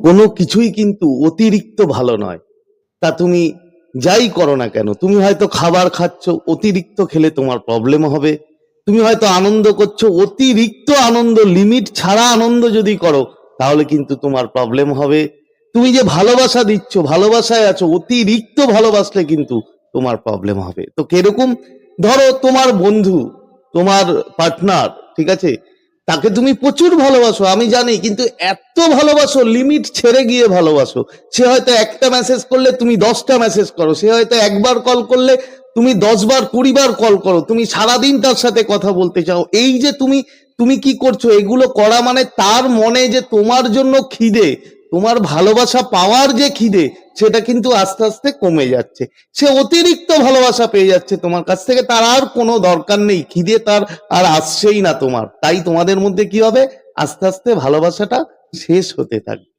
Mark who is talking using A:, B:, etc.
A: কোনো কিছুই কিন্তু অতিরিক্ত ভালো নয়। তা তুমি যাই করো না কেন, তুমি হয়তো খাবার খাচ্ছ, অতিরিক্ত খেলে তোমার প্রবলেম হবে। তুমি হয়তো আনন্দ করছো, অতিরিক্ত আনন্দ, লিমিট ছাড়া আনন্দ যদি করো তাহলে কিন্তু তোমার প্রবলেম হবে। তুমি যে ভালোবাসা দিচ্ছ, ভালোবাসায় আছো, অতিরিক্ত ভালোবাসলে কিন্তু তোমার প্রবলেম হবে। তো কিরকম, ধরো তোমার বন্ধু, তোমার পার্টনার, ঠিক আছে, তাকে তুমি প্রচুর ভালোবাসো আমি জানি, কিন্তু এত ভালোবাসো, লিমিট ছেড়ে গিয়ে ভালোবাসো। সে হয়তো একটা মেসেজ করলে তুমি 10টা মেসেজ করো, সে হয়তো একবার কল করলে তুমি 10বার 20বার কল করো, তুমি সারাদিন তার সাথে কথা বলতে চাও। এই যে তুমি তুমি কি করছো, এগুলো করা মানে তার মনে যে তোমার জন্য খিদে, তোমার ভালোবাসা পাওয়ার যে খিদে, সেটা কিন্তু আস্তে আস্তে কমে যাচ্ছে। সে অতিরিক্ত ভালোবাসা পেয়ে যাচ্ছে তোমার কাছ থেকে, তার আর কোনো দরকার নেই, খিদে তার আর আসছেই না তোমার। তাই তোমাদের মধ্যে কি হবে, আস্তে আস্তে ভালোবাসাটা শেষ হতে থাকবে।